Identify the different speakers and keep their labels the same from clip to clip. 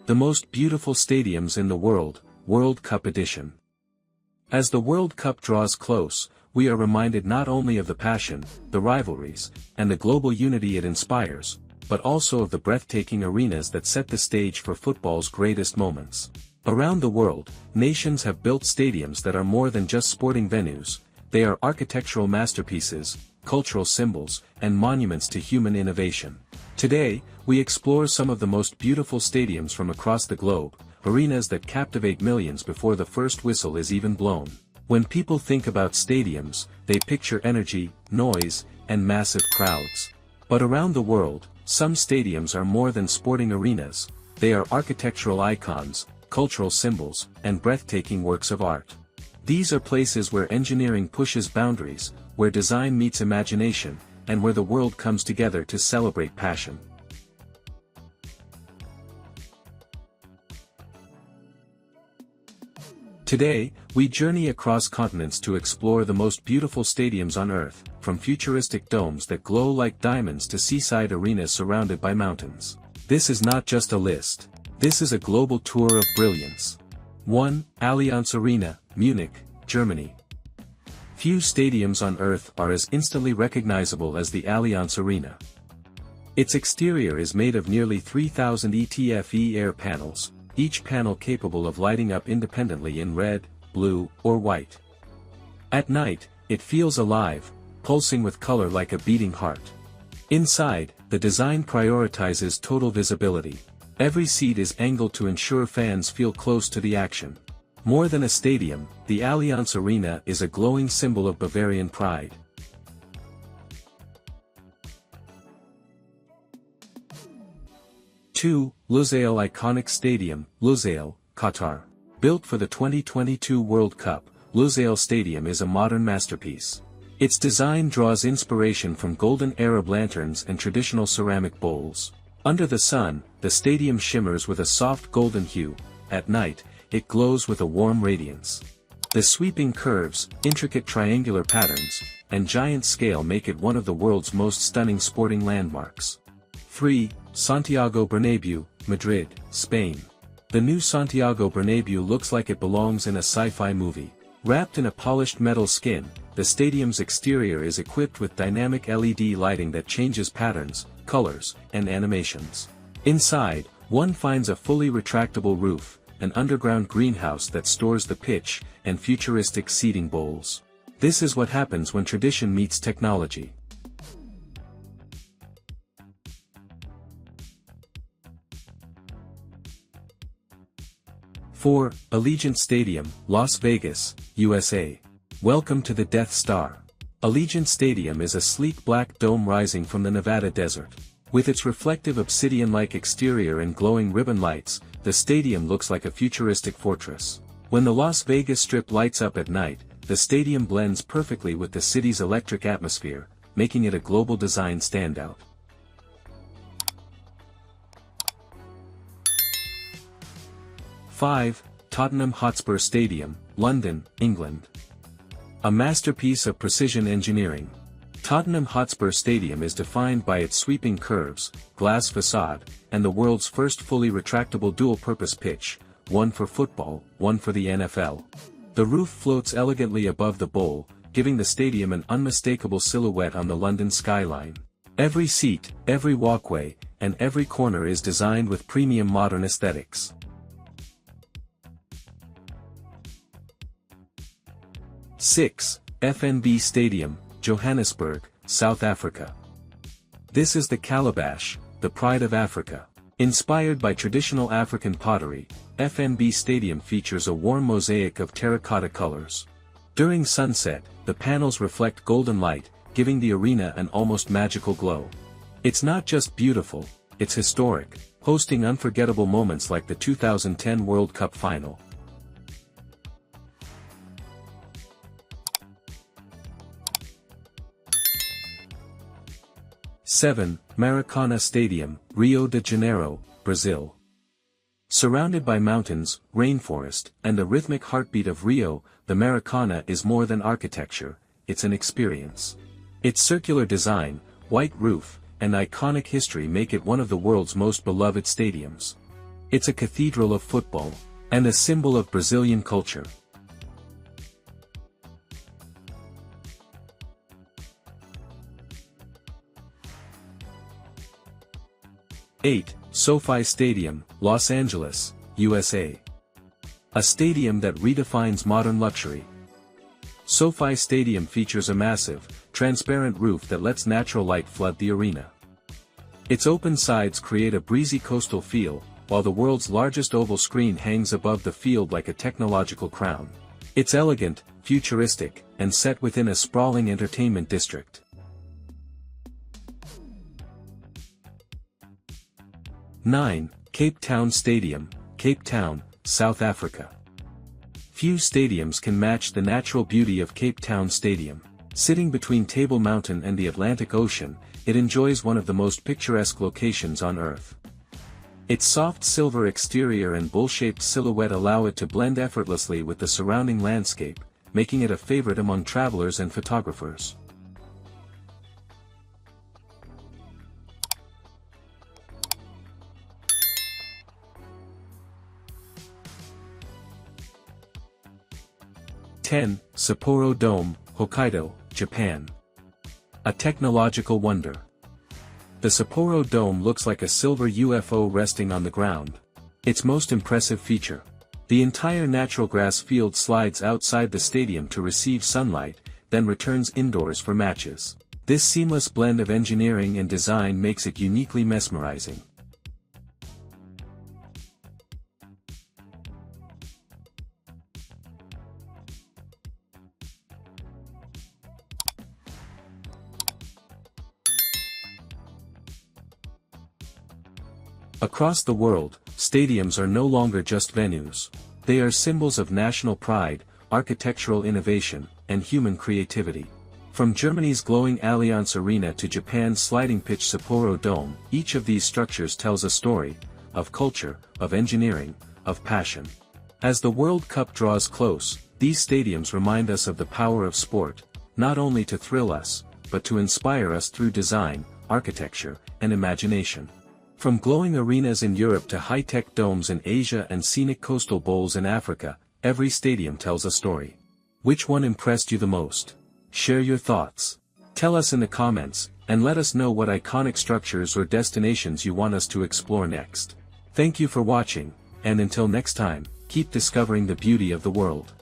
Speaker 1: The most beautiful stadiums in the world, World Cup edition. As the World Cup draws close, we are reminded not only of the passion, the rivalries, and the global unity it inspires, but also of the breathtaking arenas that set the stage for football's greatest moments. Around the world, nations have built stadiums that are more than just sporting venues, they are architectural masterpieces, cultural symbols, and monuments to human innovation. Today, we explore some of the most beautiful stadiums from across the globe, arenas that captivate millions before the first whistle is even blown. When people think about stadiums, they picture energy, noise, and massive crowds. But around the world, some stadiums are more than sporting arenas, they are architectural icons, cultural symbols, and breathtaking works of art. These are places where engineering pushes boundaries, where design meets imagination, and where the world comes together to celebrate passion. Today, we journey across continents to explore the most beautiful stadiums on Earth, from futuristic domes that glow like diamonds to seaside arenas surrounded by mountains. This is not just a list. This is a global tour of brilliance. 1. Allianz Arena, Munich, Germany. Few stadiums on Earth are as instantly recognizable as the Allianz Arena. Its exterior is made of nearly 3,000 ETFE air panels, each panel capable of lighting up independently in red, blue, or white. At night, it feels alive, pulsing with color like a beating heart. Inside, the design prioritizes total visibility. Every seat is angled to ensure fans feel close to the action. More than a stadium, the Allianz Arena is a glowing symbol of Bavarian pride. 2. Lusail Iconic Stadium, Lusail, Qatar. Built for the 2022 World Cup, Lusail Stadium is a modern masterpiece. Its design draws inspiration from golden Arab lanterns and traditional ceramic bowls. Under the sun, the stadium shimmers with a soft golden hue. At night, it glows with a warm radiance. The sweeping curves, intricate triangular patterns, and giant scale make it one of the world's most stunning sporting landmarks. 3. Santiago Bernabéu, Madrid, Spain. The new Santiago Bernabéu looks like it belongs in a sci-fi movie. Wrapped in a polished metal skin, the stadium's exterior is equipped with dynamic LED lighting that changes patterns, colors, and animations. Inside, one finds a fully retractable roof, an underground greenhouse that stores the pitch, and futuristic seating bowls. This is what happens when tradition meets technology. Four. Allegiant Stadium, Las Vegas, USA. Welcome to the Death Star. Allegiant Stadium is a sleek black dome rising from the Nevada desert. With its reflective obsidian-like exterior and glowing ribbon lights, the stadium looks like a futuristic fortress. When the Las Vegas Strip lights up at night, the stadium blends perfectly with the city's electric atmosphere, making it a global design standout. 5. Tottenham Hotspur Stadium, London, England. A masterpiece of precision engineering. Tottenham Hotspur Stadium is defined by its sweeping curves, glass facade, and the world's first fully retractable dual-purpose pitch, one for football, one for the NFL. The roof floats elegantly above the bowl, giving the stadium an unmistakable silhouette on the London skyline. Every seat, every walkway, and every corner is designed with premium modern aesthetics. 6. FNB Stadium, Johannesburg, South Africa. This is the calabash, the pride of Africa. Inspired by traditional African pottery, FNB Stadium features a warm mosaic of terracotta colors. During sunset, the panels reflect golden light, giving the arena an almost magical glow. It's not just beautiful, it's historic, hosting unforgettable moments like the 2010 World Cup final. 7. Maracana Stadium, Rio de Janeiro, Brazil. Surrounded by mountains, rainforest, and the rhythmic heartbeat of Rio, the Maracana is more than architecture, it's an experience. Its circular design, white roof, and iconic history make it one of the world's most beloved stadiums. It's a cathedral of football, and a symbol of Brazilian culture. 8. SoFi Stadium, Los Angeles, USA. A stadium that redefines modern luxury. SoFi Stadium features a massive, transparent roof that lets natural light flood the arena. Its open sides create a breezy coastal feel, while the world's largest oval screen hangs above the field like a technological crown. It's elegant, futuristic, and set within a sprawling entertainment district. 9. Cape Town Stadium, Cape Town, South Africa. Few stadiums can match the natural beauty of Cape Town Stadium. Sitting between Table Mountain and the Atlantic Ocean, it enjoys one of the most picturesque locations on Earth. Its soft silver exterior and bowl-shaped silhouette allow it to blend effortlessly with the surrounding landscape, making it a favorite among travelers and photographers. (10) Sapporo Dome, Hokkaido, Japan. A technological wonder. The Sapporo Dome looks like a silver UFO resting on the ground. Its most impressive feature. The entire natural grass field slides outside the stadium to receive sunlight, then returns indoors for matches. This seamless blend of engineering and design makes it uniquely mesmerizing. Across the world, stadiums are no longer just venues. They are symbols of national pride, architectural innovation, and human creativity. From Germany's glowing Allianz Arena to Japan's sliding pitch Sapporo Dome, each of these structures tells a story, of culture, of engineering, of passion. As the World Cup draws close, these stadiums remind us of the power of sport, not only to thrill us, but to inspire us through design, architecture, and imagination. From glowing arenas in Europe to high-tech domes in Asia and scenic coastal bowls in Africa, every stadium tells a story. Which one impressed you the most? Share your thoughts. Tell us in the comments, and let us know what iconic structures or destinations you want us to explore next. Thank you for watching, and until next time, keep discovering the beauty of the world.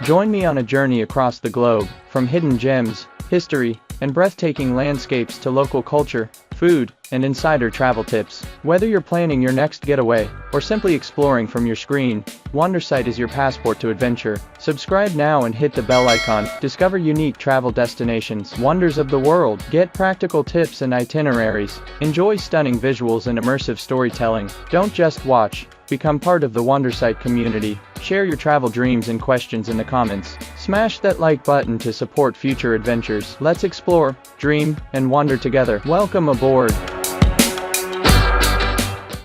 Speaker 2: Join me on a journey across the globe, from hidden gems, history, and breathtaking landscapes to local culture, food, and insider travel tips. Whether you're planning your next getaway, or simply exploring from your screen, WanderSight is your passport to adventure. Subscribe now and hit the bell icon. Discover unique travel destinations, wonders of the world, get practical tips and itineraries, enjoy stunning visuals and immersive storytelling. Don't just watch, become part of the WanderSight community. Share your travel dreams and questions in the comments. Smash that like button to support future adventures. Let's explore, dream, and wander together. Welcome aboard.